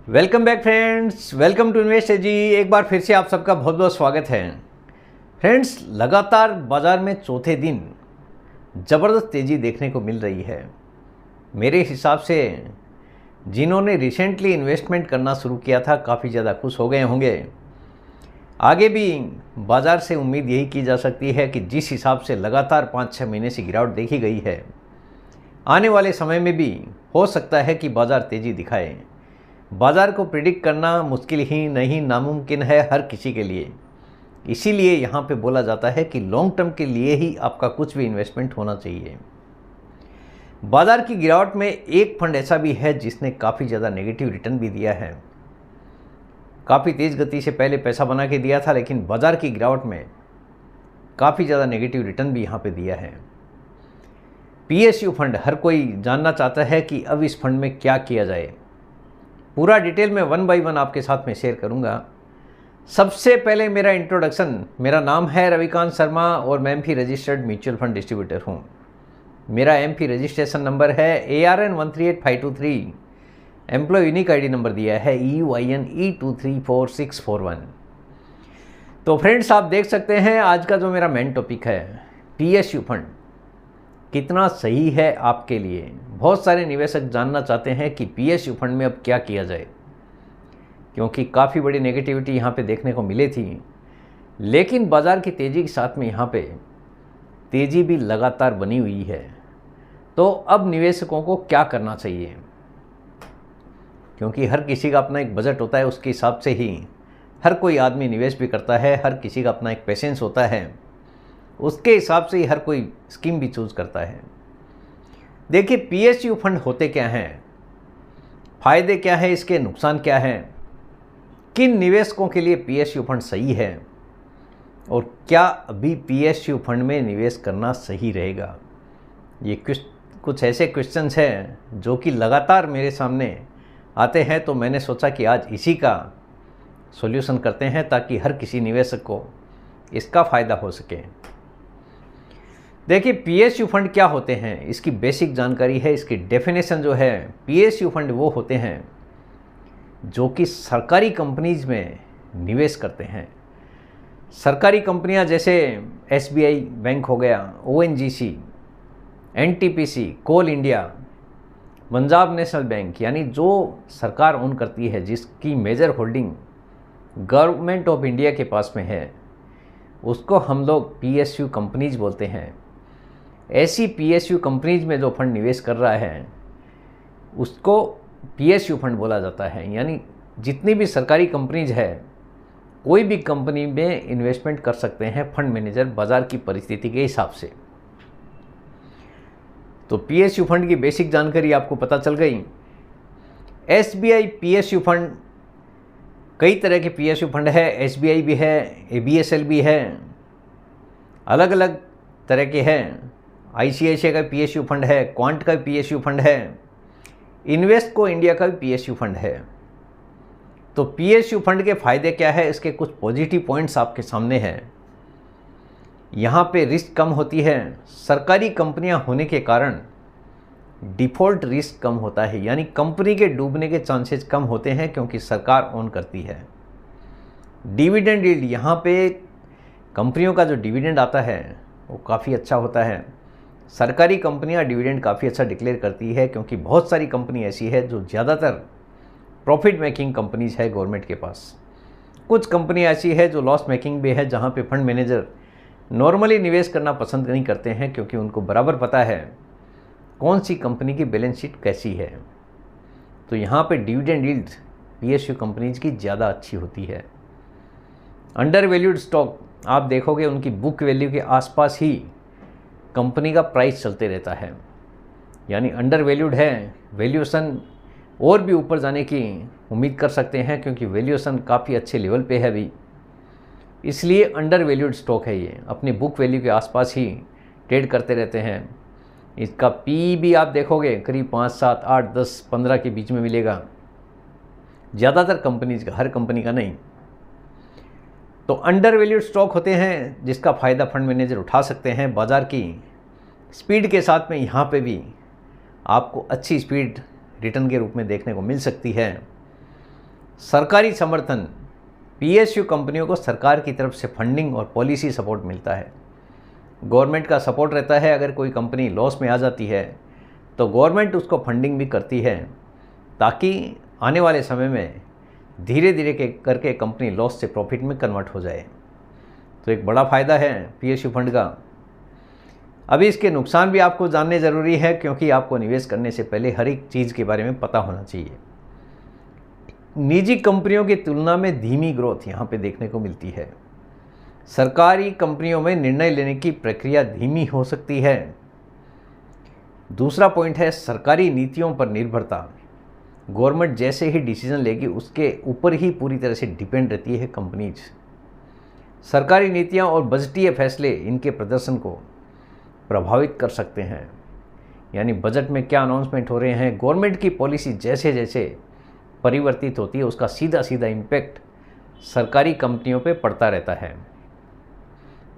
Welcome back friends, welcome to invest ji. एक बार फिर से आप सबका बहुत बहुत स्वागत है। फ्रेंड्स, लगातार बाज़ार में चौथे दिन ज़बरदस्त तेज़ी देखने को मिल रही है। मेरे हिसाब से जिन्होंने रिसेंटली इन्वेस्टमेंट करना शुरू किया था काफ़ी ज़्यादा खुश हो गए होंगे। आगे भी बाज़ार से उम्मीद यही की जा सकती है कि जिस हिसाब से लगातार 5-6 महीने से गिरावट देखी गई है, आने वाले समय में भी हो सकता है कि बाज़ार तेज़ी दिखाए। बाज़ार को प्रिडिक्ट करना मुश्किल ही नहीं, नामुमकिन है हर किसी के लिए। इसीलिए यहाँ पे बोला जाता है कि लॉन्ग टर्म के लिए ही आपका कुछ भी इन्वेस्टमेंट होना चाहिए। बाज़ार की गिरावट में एक फंड ऐसा भी है जिसने काफ़ी ज़्यादा नेगेटिव रिटर्न भी दिया है। काफ़ी तेज़ गति से पहले पैसा बना के दिया था, लेकिन बाज़ार की गिरावट में काफ़ी ज़्यादा नेगेटिव रिटर्न भी यहाँ पे दिया है। PSU फंड, हर कोई जानना चाहता है कि अब इस फंड में क्या किया जाए। पूरा डिटेल में 1 बाय 1 आपके साथ में शेयर करूंगा। सबसे पहले मेरा इंट्रोडक्शन, मेरा नाम है रविकांत शर्मा और मैं AMFI registered mutual fund distributor हूं। मेरा एमपी रजिस्ट्रेशन नंबर है ARN 138523। Employee unique ID number दिया है EUINE234641। तो फ्रेंड्स, आप देख सकते हैं आज का जो मेरा मेन टॉपिक है, PSU फंड कितना सही है आपके लिए। बहुत सारे निवेशक जानना चाहते हैं कि PSU फंड में अब क्या किया जाए, क्योंकि काफ़ी बड़ी नेगेटिविटी यहाँ पे देखने को मिली थी। लेकिन बाज़ार की तेज़ी के साथ में यहाँ पे तेज़ी भी लगातार बनी हुई है। तो अब निवेशकों को क्या करना चाहिए, क्योंकि हर किसी का अपना एक बजट होता है, उसके हिसाब से ही हर कोई आदमी निवेश भी करता है। हर किसी का अपना एक पेशेंस होता है, उसके हिसाब से ही हर कोई स्कीम भी चूज़ करता है। देखिए, PSU फंड होते क्या हैं, फ़ायदे क्या हैं, इसके नुकसान क्या हैं, किन निवेशकों के लिए PSU फंड सही है और क्या अभी PSU फंड में निवेश करना सही रहेगा। ये कुछ ऐसे क्वेश्चंस हैं जो कि लगातार मेरे सामने आते हैं, तो मैंने सोचा कि आज इसी का सॉल्यूशन करते हैं ताकि हर किसी निवेशक को इसका फ़ायदा हो सके। देखिए, PSU फंड क्या होते हैं, इसकी बेसिक जानकारी है। इसकी डेफिनेशन जो है, PSU फंड वो होते हैं जो कि सरकारी कंपनीज में निवेश करते हैं। सरकारी कंपनियां जैसे SBI बैंक हो गया, ONGC, NTPC, Coal India, Punjab National Bank, यानी जो सरकार ओन करती है, जिसकी major holding government of India के पास में है, उसको हम लोग PSU कंपनीज बोलते हैं। ऐसी PSU कंपनीज में जो फंड निवेश कर रहा है उसको PSU फंड बोला जाता है। यानी जितनी भी सरकारी कंपनीज है, कोई भी कंपनी में इन्वेस्टमेंट कर सकते हैं फंड मैनेजर बाज़ार की परिस्थिति के हिसाब से। तो PSU फंड की बेसिक जानकारी आपको पता चल गई। SBI PSU फंड, कई तरह के PSU फंड है, SBI भी है, ABSL भी है, अलग अलग तरह के हैं। ICICI का PSU फंड है, क्वांट का PSU फंड है, इन्वेस्टको इंडिया का भी PSU फंड है। तो PSU फंड के फ़ायदे क्या है, इसके कुछ पॉजिटिव पॉइंट्स आपके सामने हैं। यहाँ पे रिस्क कम होती है। सरकारी कंपनियाँ होने के कारण डिफ़ॉल्ट रिस्क कम होता है, यानी कंपनी के डूबने के चांसेस कम होते हैं क्योंकि सरकार ओन करती है। डिविडेंड यील्ड, यहाँ पे कंपनियों का जो डिविडेंड आता है वो काफ़ी अच्छा होता है। सरकारी कंपनियां डिविडेंड काफ़ी अच्छा डिक्लेयर करती है, क्योंकि बहुत सारी कंपनी ऐसी है जो ज़्यादातर प्रॉफिट मेकिंग कंपनीज है गवर्नमेंट के पास। कुछ कंपनी ऐसी है जो लॉस मेकिंग भी है, जहां पे फंड मैनेजर नॉर्मली निवेश करना पसंद नहीं करते हैं, क्योंकि उनको बराबर पता है कौन सी कंपनी की बैलेंस शीट कैसी है। तो यहाँ पे डिविडेंड यील्ड PSU कंपनीज की ज़्यादा अच्छी होती है। अंडर वैल्यूड स्टॉक, आप देखोगे उनकी बुक वैल्यू के आसपास ही कंपनी का प्राइस चलते रहता है, यानी अंडर वैल्यूड है। वैल्यूएशन और भी ऊपर जाने की उम्मीद कर सकते हैं, क्योंकि वैल्यूएशन काफ़ी अच्छे लेवल पे है अभी, इसलिए अंडर वैल्यूड स्टॉक है। ये अपनी बुक वैल्यू के आसपास ही ट्रेड करते रहते हैं। इसका PE भी आप देखोगे करीब 5, 7, 8, 10, 15 के बीच में मिलेगा, ज़्यादातर कंपनीज का, हर कंपनी का नहीं। तो अंडर वैल्यूड स्टॉक होते हैं जिसका फ़ायदा फंड मैनेजर उठा सकते हैं। बाज़ार की स्पीड के साथ में यहाँ पे भी आपको अच्छी स्पीड रिटर्न के रूप में देखने को मिल सकती है। सरकारी समर्थन, पीएसयू कंपनियों को सरकार की तरफ से फंडिंग और पॉलिसी सपोर्ट मिलता है। गवर्नमेंट का सपोर्ट रहता है। अगर कोई कंपनी लॉस में आ जाती है तो गवर्नमेंट उसको फंडिंग भी करती है, ताकि आने वाले समय में धीरे धीरे करके कंपनी लॉस से प्रॉफिट में कन्वर्ट हो जाए। तो एक बड़ा फ़ायदा है पीएसयू फंड का। अभी इसके नुकसान भी आपको जानने ज़रूरी है, क्योंकि आपको निवेश करने से पहले हर एक चीज़ के बारे में पता होना चाहिए। निजी कंपनियों की तुलना में धीमी ग्रोथ यहाँ पे देखने को मिलती है। सरकारी कंपनियों में निर्णय लेने की प्रक्रिया धीमी हो सकती है। दूसरा पॉइंट है सरकारी नीतियों पर निर्भरता। गवर्नमेंट जैसे ही डिसीजन लेगी उसके ऊपर ही पूरी तरह से डिपेंड रहती है कंपनीज। सरकारी नीतियां और बजटीय फैसले इनके प्रदर्शन को प्रभावित कर सकते हैं। यानी बजट में क्या अनाउंसमेंट हो रहे हैं, गवर्नमेंट की पॉलिसी जैसे जैसे परिवर्तित होती है उसका सीधा सीधा इम्पैक्ट सरकारी कंपनियों पे पड़ता रहता है।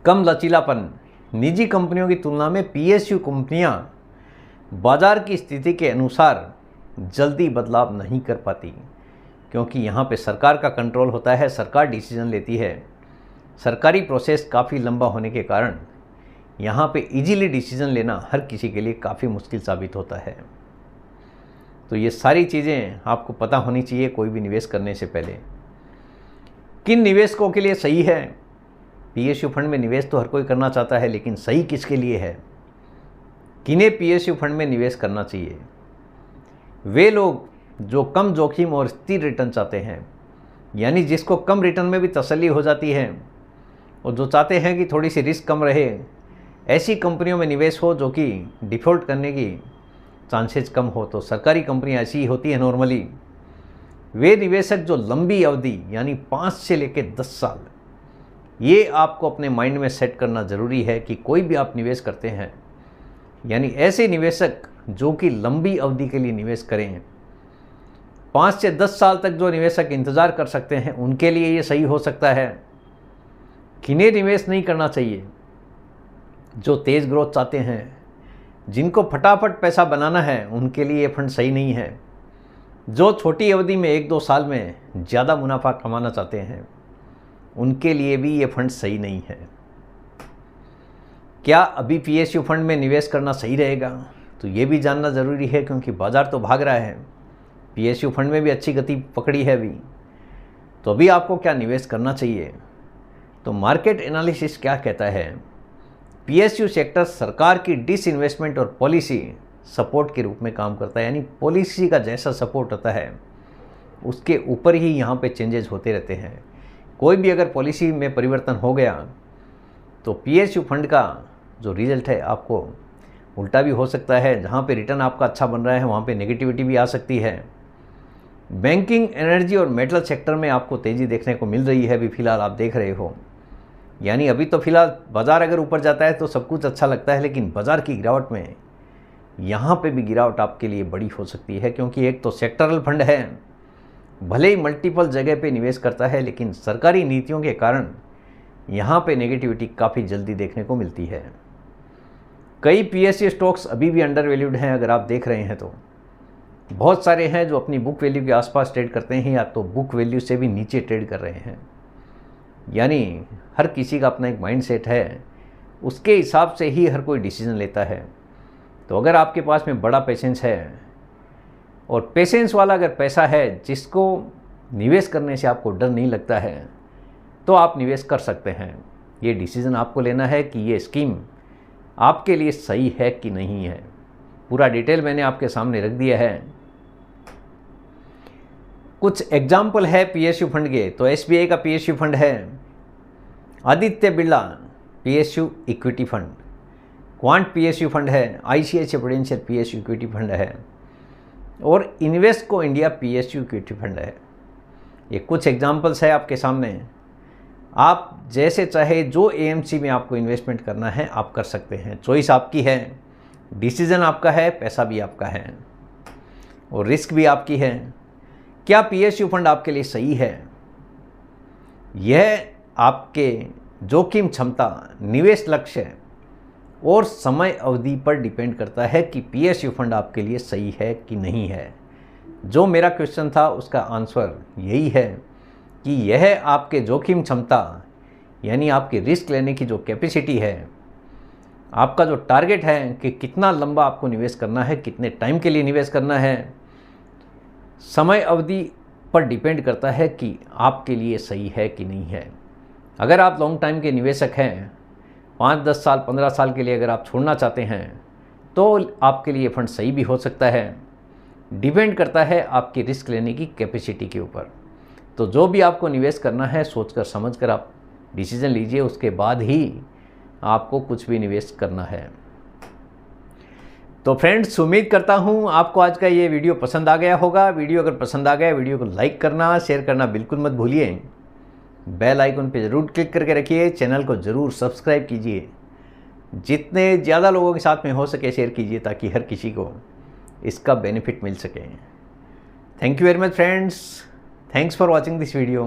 कम लचीलापन, निजी कंपनियों की तुलना में पीएसयू कंपनियां बाजार की स्थिति के अनुसार जल्दी बदलाव नहीं कर पाती, क्योंकि यहाँ पे सरकार का कंट्रोल होता है, सरकार डिसीजन लेती है। सरकारी प्रोसेस काफ़ी लंबा होने के कारण यहाँ पे इजीली डिसीजन लेना हर किसी के लिए काफ़ी मुश्किल साबित होता है। तो ये सारी चीज़ें आपको पता होनी चाहिए कोई भी निवेश करने से पहले। किन निवेशकों के लिए सही है पीएसयू फंड में निवेश? तो हर कोई करना चाहता है, लेकिन सही किसके लिए है? किन्हें पीएसयू फंड में निवेश करना चाहिए? वे लोग जो कम जोखिम और स्थिर रिटर्न चाहते हैं, यानी जिसको कम रिटर्न में भी तसल्ली हो जाती है और जो चाहते हैं कि थोड़ी सी रिस्क कम रहे, ऐसी कंपनियों में निवेश हो जो कि डिफ़ॉल्ट करने की चांसेस कम हो। तो सरकारी कंपनियां ऐसी ही होती है नॉर्मली। वे निवेशक जो लंबी अवधि यानी 5 से लेकर 10 साल, ये आपको अपने माइंड में सेट करना ज़रूरी है कि कोई भी आप निवेश करते हैं, यानी ऐसे निवेशक जो कि लंबी अवधि के लिए निवेश करें। 5 से 10 साल तक जो निवेशक इंतज़ार कर सकते हैं उनके लिए ये सही हो सकता है। किन्हें निवेश नहीं करना चाहिए? जो तेज़ ग्रोथ चाहते हैं, जिनको फटाफट पैसा बनाना है, उनके लिए ये फंड सही नहीं है। जो छोटी अवधि में 1-2 साल में ज़्यादा मुनाफा कमाना चाहते हैं, उनके लिए भी ये फंड सही नहीं है। क्या अभी पीएसयू फंड में निवेश करना सही रहेगा? तो ये भी जानना ज़रूरी है, क्योंकि बाज़ार तो भाग रहा है। पीएसयू फंड में भी अच्छी गति पकड़ी है अभी। तो अभी आपको क्या निवेश करना चाहिए? तो मार्केट एनालिसिस क्या कहता है? पीएसयू सेक्टर सरकार की डिसइन्वेस्टमेंट और पॉलिसी सपोर्ट के रूप में काम करता है। यानी पॉलिसी का जैसा सपोर्ट होता है उसके ऊपर ही यहाँ पे चेंजेस होते रहते हैं। कोई भी अगर पॉलिसी में परिवर्तन हो गया तो पीएसयू फंड का जो रिजल्ट है आपको उल्टा भी हो सकता है। जहाँ पे रिटर्न आपका अच्छा बन रहा है वहाँ पे नेगेटिविटी भी आ सकती है। बैंकिंग, एनर्जी और मेटल सेक्टर में आपको तेज़ी देखने को मिल रही है, अभी फ़िलहाल आप देख रहे हो। यानी अभी तो फ़िलहाल बाज़ार अगर ऊपर जाता है तो सब कुछ अच्छा लगता है, लेकिन बाज़ार की गिरावट में यहाँ पे भी गिरावट आपके लिए बड़ी हो सकती है, क्योंकि एक तो सेक्टरल फंड है, भले ही मल्टीपल जगह पे निवेश करता है, लेकिन सरकारी नीतियों के कारण यहाँ पे नेगेटिविटी काफ़ी जल्दी देखने को मिलती है। कई पीएसयू स्टॉक्स अभी भी अंडर वैल्यूड हैं। अगर आप देख रहे हैं तो बहुत सारे हैं जो अपनी बुक वैल्यू के आसपास ट्रेड करते हैं, या तो बुक वैल्यू से भी नीचे ट्रेड कर रहे हैं। यानी हर किसी का अपना एक माइंडसेट है, उसके हिसाब से ही हर कोई डिसीजन लेता है। तो अगर आपके पास में बड़ा पेशेंस है और पेशेंस वाला अगर पैसा है जिसको निवेश करने से आपको डर नहीं लगता है, तो आप निवेश कर सकते हैं। ये डिसीज़न आपको लेना है कि ये स्कीम आपके लिए सही है कि नहीं है। पूरा डिटेल मैंने आपके सामने रख दिया है। कुछ एग्जाम्पल है पीएसयू फंड के। तो एसबीआई का पीएसयू फंड है, Aditya Birla PSU equity fund, quant PSU fund है, ICICI prudential PSU equity fund है, और Invesco India PSU equity fund है। ये कुछ एग्जाम्पल्स है आपके सामने। आप जैसे चाहे जो एएमसी में आपको इन्वेस्टमेंट करना है आप कर सकते हैं। चॉइस आपकी है, डिसीज़न आपका है, पैसा भी आपका है और रिस्क भी आपकी है। क्या पीएसयू फंड आपके लिए सही है? यह आपके जोखिम क्षमता, निवेश लक्ष्य और समय अवधि पर डिपेंड करता है कि पीएसयू फंड आपके लिए सही है कि नहीं है। जो मेरा क्वेश्चन था उसका आंसर यही है कि यह आपके जोखिम क्षमता यानी आपकी रिस्क लेने की जो कैपेसिटी है, आपका जो टारगेट है कि कितना लंबा आपको निवेश करना है, कितने टाइम के लिए निवेश करना है, समय अवधि पर डिपेंड करता है कि आपके लिए सही है कि नहीं है। अगर आप लॉन्ग टाइम के निवेशक हैं, 5, 10 साल, 15 साल के लिए अगर आप छोड़ना चाहते हैं तो आपके लिए फंड सही भी हो सकता है। डिपेंड करता है आपकी रिस्क लेने की कैपेसिटी के ऊपर। तो जो भी आपको निवेश करना है सोचकर समझकर आप डिसीजन लीजिए, उसके बाद ही आपको कुछ भी निवेश करना है। तो फ्रेंड्स, उम्मीद करता हूँ आपको आज का ये वीडियो पसंद आ गया होगा। वीडियो अगर पसंद आ गया, वीडियो को लाइक करना, शेयर करना बिल्कुल मत भूलिए। बेल आइकन पे ज़रूर क्लिक करके रखिए, चैनल को ज़रूर सब्सक्राइब कीजिए। जितने ज़्यादा लोगों के साथ में हो सके शेयर कीजिए ताकि हर किसी को इसका बेनिफिट मिल सके। Thank you very much friends, thanks for watching this video.